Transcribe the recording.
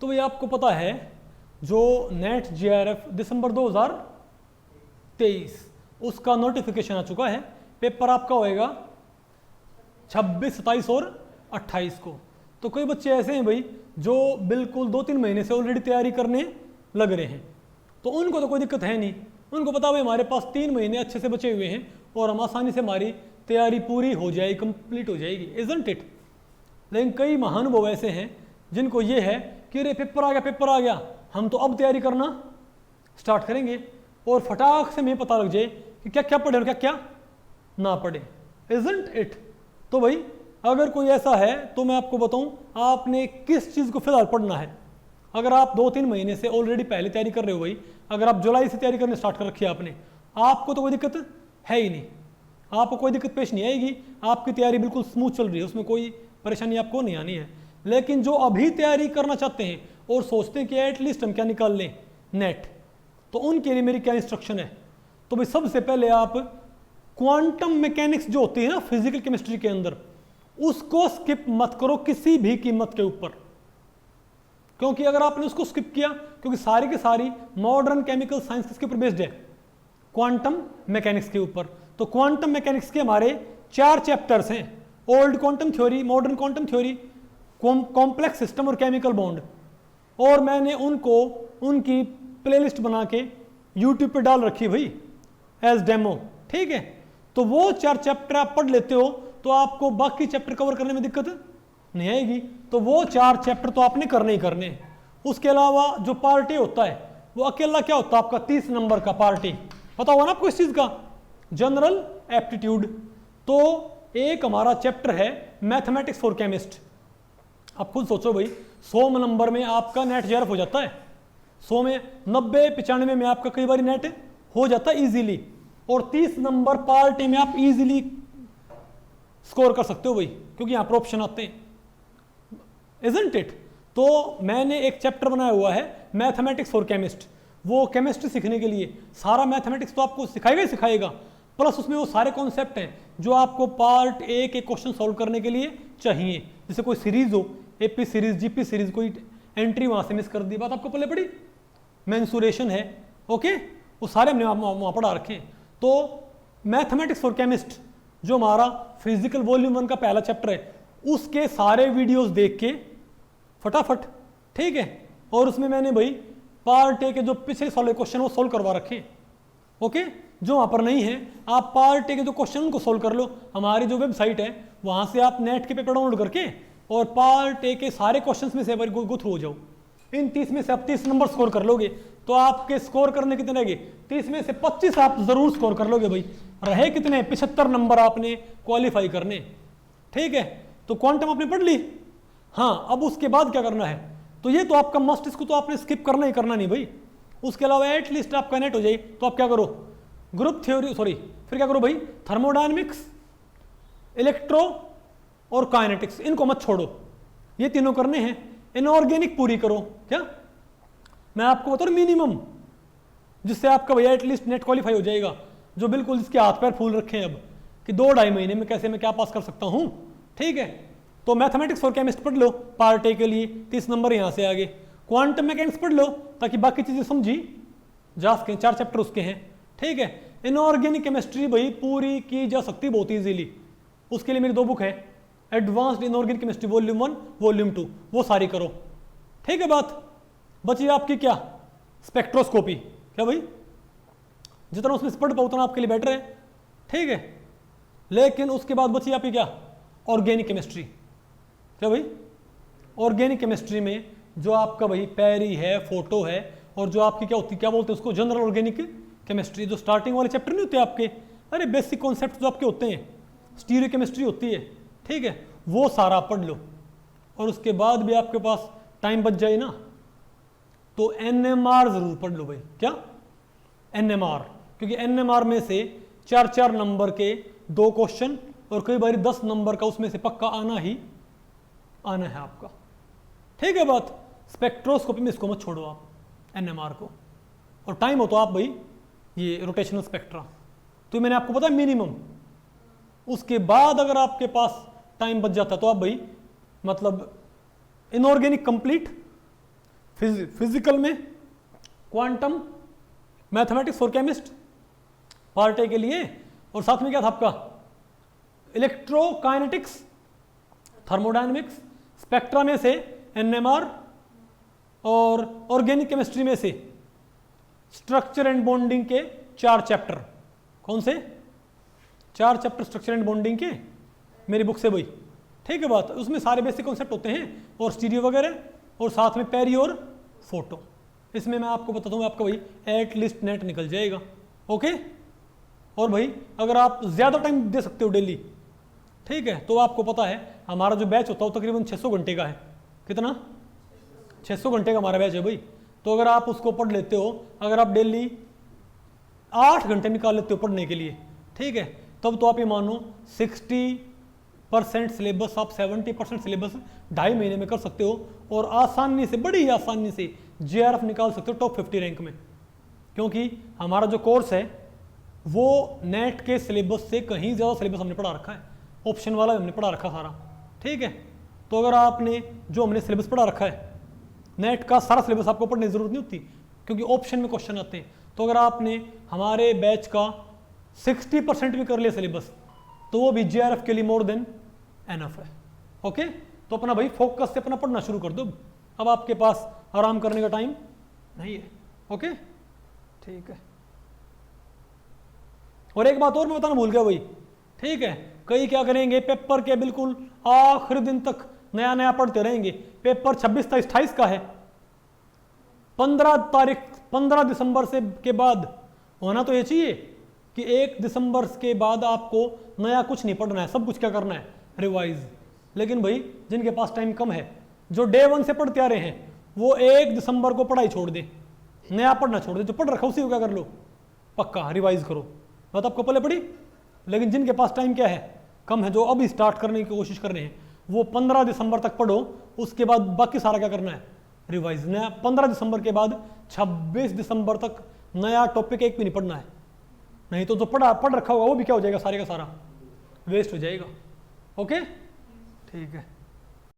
तो भाई आपको पता है जो नेट जेआरएफ दिसंबर 2023 उसका नोटिफिकेशन आ चुका है। पेपर आपका होएगा 26, 27 और 28 को। तो कई बच्चे ऐसे हैं भाई जो बिल्कुल 2-3 महीने से ऑलरेडी तैयारी करने लग रहे हैं, तो उनको तो कोई दिक्कत है नहीं। उनको पता भाई हमारे पास 3 महीने अच्छे से बचे हुए हैं और हम आसानी से हमारी तैयारी पूरी हो जाएगी, कंप्लीट हो जाएगी, इजंट इट। लेकिन कई महानुभाव ऐसे हैं जिनको ये है कि अरे पेपर आ गया, हम तो अब तैयारी करना स्टार्ट करेंगे और फटाक से हमें पता लग जाए कि क्या क्या पढ़े और क्या क्या ना पढ़े, इजंट इट। तो भाई अगर कोई ऐसा है तो मैं आपको बताऊं आपने किस चीज़ को फिलहाल पढ़ना है। अगर आप 2-3 महीने से ऑलरेडी पहले तैयारी कर रहे हो भाई, अगर आप जुलाई से तैयारी करने स्टार्ट कर रखी है आपने, आपको तो कोई दिक्कत है ही नहीं, आपको कोई दिक्कत पेश नहीं आएगी, आपकी तैयारी बिल्कुल स्मूथ चल रही है, उसमें कोई परेशानी आपको नहीं आनी है। लेकिन जो अभी तैयारी करना चाहते हैं और सोचते हैं कि एटलीस्ट हम क्या निकाल लें नेट, तो उनके लिए मेरी क्या इंस्ट्रक्शन है। तो भाई सबसे पहले आप क्वांटम मैकेनिक्स जो होती है ना फिजिकल केमिस्ट्री के अंदर, उसको स्किप मत करो किसी भी कीमत के ऊपर, क्योंकि अगर आपने उसको स्किप किया, क्योंकि सारी की सारी मॉडर्न केमिकल साइंस किसके ऊपर बेस्ड है, क्वांटम मैकेनिक्स के ऊपर। तो क्वांटम मैकेनिक्स के हमारे 4 चैप्टर्स हैं, old quantum theory, modern quantum theory, complex system और केमिकल बॉन्ड। और मैंने उनको उनकी प्लेलिस्ट बना के यूट्यूब पे डाल रखी भाई एज डेमो, ठीक है। तो वो 4 चैप्टर आप पढ़ लेते हो तो आपको बाकी चैप्टर कवर करने में दिक्कत नहीं आएगी। तो वो 4 चैप्टर तो आपने करने ही करने। उसके अलावा जो पार्ट ए होता है वो अकेला क्या होता है आपका 30 नंबर का पार्ट ए, पता होगा ना आपको इस चीज का, जनरल एप्टीट्यूड। तो एक हमारा चैप्टर है मैथमेटिक्स फॉर केमिस्ट। आप खुद सोचो भाई 100 नंबर में आपका नेट जेआरएफ हो जाता है, 100 में 90-95 में आपका कई बार नेट हो जाता है इजीली, और 30 नंबर पार्ट ए में आप इजीली स्कोर कर सकते हो भाई, क्योंकि यहाँ पर ऑप्शन आते हैं, इजंट इट। तो मैंने एक चैप्टर बनाया हुआ है मैथमेटिक्स फॉर केमिस्ट। वो केमिस्ट्री सीखने के लिए सारा मैथमेटिक्स तो आपको सिखाएगा ही सिखाएगा, प्लस उसमें वो सारे कॉन्सेप्ट हैं जो आपको पार्ट ए के क्वेश्चन सॉल्व करने के लिए चाहिए। जैसे कोई सीरीज हो, एपी सीरीज, जीपी सीरीज, कोई एंट्री वहाँ से मिस कर दी, बात आपको पहले पड़ी, मेंसुरेशन है, ओके, वो सारे हमने वहाँ पढ़ा रखे हैं। तो मैथमेटिक्स फॉर केमिस्ट जो हमारा फिजिकल वॉल्यूम 1 का पहला चैप्टर है, उसके सारे वीडियोस देख के फटाफट, ठीक है। और उसमें मैंने भाई पार्ट ए के जो पिछले साल क्वेश्चन वो सोल्व करवा रखे, ओके। जो वहाँ पर नहीं है आप पार्ट ए के जो क्वेश्चन उनको सोल्व कर लो, हमारी जो वेबसाइट है वहाँ से आप नेट के पेपर डाउनलोड करके और पार्ट ए के सारे क्वेश्चंस में से एक बार गो थ्रू हो जाओ। इन 30 में से आप 30 नंबर स्कोर कर लोगे तो आपके स्कोर करने कितने रहेंगे, 30 में से 25 आप जरूर स्कोर कर लोगे भाई। रहे कितने, 75 नंबर आपने क्वालिफाई करने, ठीक है। तो क्वांटम आपने पढ़ ली, हाँ। अब उसके बाद क्या करना है, तो ये तो आपका मस्ट, इसको तो आपने स्किप करना ही करना नहीं भाई। उसके अलावा एटलीस्ट आपका नेट हो जाए तो आप क्या करो, ग्रुप थ्योरी, सॉरी फिर क्या करो भाई, थर्मोडायनेमिक्स, इलेक्ट्रो और काइनेटिक्स, इनको मत छोड़ो, ये तीनों करने हैं। इनऑर्गेनिक पूरी करो, क्या मैं आपको बता रहा हूं मिनिमम, जिससे आपका भैया एटलीस्ट नेट क्वालिफाई हो जाएगा। जो बिल्कुल जिसके हाथ पैर फूल रखे हैं अब कि 2-2.5 महीने में कैसे मैं क्या पास कर सकता हूं, ठीक है। तो मैथमेटिक्स फॉर केमिस्ट पढ़ लो पार्ट ए के लिए, 30 नंबर यहां से आगे। क्वांटम मैकेनिक्स पढ़ लो ताकि बाकी चीजें समझी जा सकें, 4 चैप्टर उसके हैं, ठीक है। इनऑर्गेनिक केमिस्ट्री भाई पूरी की जा सकती बहुत ईजीली, उसके लिए मेरी 2 बुक है, advanced inorganic chemistry volume 1 volume 2, वो सारी करो, ठीक है। बात बची आपकी क्या, स्पेक्ट्रोस्कोपी, क्या भाई जितना उसमें पढ़ पाओ उतना आपके लिए बेटर है, ठीक है। लेकिन उसके बाद बची आपकी क्या, ऑर्गेनिक केमिस्ट्री, क्या भाई ऑर्गेनिक केमिस्ट्री में जो आपका भाई पैरी है, फोटो है, और जो आपकी क्या होती है, क्या बोलते हैं उसको, जनरल ऑर्गेनिक केमिस्ट्री। जो स्टार्टिंग वाले चैप्टर नहीं होते आपके, अरे बेसिक कॉन्सेप्ट जो आपके होते हैं, स्टीरियो केमिस्ट्री होती है, ठीक है, वो सारा पढ़ लो। और उसके बाद भी आपके पास टाइम बच जाए ना तो एनएमआर जरूर पढ़ लो भाई, क्या एनएमआर, क्योंकि एनएमआर में से 4-4 नंबर के 2 क्वेश्चन और कई बार 10 नंबर का उसमें से पक्का आना ही आना है आपका, ठीक है। बात स्पेक्ट्रोस्कोपी में इसको मत छोड़ो आप, एनएमआर को, और टाइम हो तो आप भाई ये रोटेशनल स्पेक्ट्रा, तो मैंने आपको पता मिनिमम। उसके बाद अगर आपके पास टाइम बच जाता तो आप भाई मतलब इनऑर्गेनिक कंप्लीट, फिजिकल में quantum mathematics for chemist part A के लिए, और साथ में क्या था आपका इलेक्ट्रोकाइनेटिक्स, थर्मोडायनेमिक्स, स्पेक्ट्रा में से एनएमआर, और ऑर्गेनिक केमिस्ट्री में से स्ट्रक्चर एंड बॉन्डिंग के 4 चैप्टर। कौन से 4 चैप्टर स्ट्रक्चर एंड बॉन्डिंग के? मेरी बुक से वही, ठीक है बात। उसमें सारे बेसिक कॉन्सेप्ट होते हैं और स्टीरियो वगैरह, और साथ में पेरी और फोटो। इसमें मैं आपको बताता हूँ आपका भाई एटलीस्ट नेट निकल जाएगा। ओके, और भाई अगर आप ज़्यादा टाइम दे सकते हो डेली, ठीक है, तो आपको पता है हमारा जो बैच होता है वो तकरीबन 600 घंटे का है। कितना? 600 घंटे का हमारा बैच है भाई। तो अगर आप उसको पढ़ लेते हो, अगर आप डेली 8 घंटे निकाल लेते हो पढ़ने के लिए, ठीक है, तब तो आप ये मानो 60% सिलेबस, आप 70% सिलेबस 2.5 महीने में कर सकते हो, और आसानी से, बड़ी आसानी से JRF निकाल सकते हो टॉप 50 रैंक में। क्योंकि हमारा जो कोर्स है वो नेट के सिलेबस से कहीं ज़्यादा सिलेबस हमने पढ़ा रखा है, ऑप्शन वाला हमने पढ़ा रखा सारा, ठीक है। तो अगर आपने जो हमने सिलेबस पढ़ा रखा है, नेट का सारा सिलेबस आपको पढ़ने की जरूरत नहीं होती, क्योंकि ऑप्शन में क्वेश्चन आते हैं। तो अगर आपने हमारे बैच का 60% भी कर लिया सिलेबस, तो वो भी JRF के लिए मोर देन एनफ है। ओके, तो अपना भाई फोकस से अपना पढ़ना शुरू कर दो। अब आपके पास आराम करने का टाइम नहीं है। ओके, ठीक है। और एक बात और मैं बताना भूल गया भाई, ठीक है, कई क्या करेंगे, पेपर के बिल्कुल आखिरी दिन तक नया नया पढ़ते रहेंगे। पेपर 26, 27, 28 का है, 15 दिसंबर से के बाद होना तो ये चाहिए कि 1 दिसंबर के बाद आपको नया कुछ नहीं पढ़ना है, सब कुछ क्या करना है, रिवाइज। लेकिन भाई जिनके पास टाइम कम है, जो डे 1 से पढ़ते आ रहे हैं, वो 1 दिसंबर को पढ़ाई छोड़ दे, नया पढ़ना छोड़ दे। जो पढ़ रखा उसी को क्या कर लो, पक्का रिवाइज करो। बात आपको पहले पढ़ी। लेकिन जिनके पास टाइम क्या है, कम है, जो अभी स्टार्ट करने की कोशिश कर रहे हैं, वो 15 दिसंबर तक पढ़ो, उसके बाद बाकी सारा क्या करना है, रिवाइज। नया 15 दिसंबर के बाद 26 दिसंबर तक नया टॉपिक एक भी नहीं पढ़ना है, नहीं तो जो पढ़ रखा होगा वो भी क्या हो जाएगा, सारे का सारा वेस्ट हो जाएगा। ओके, ठीक है।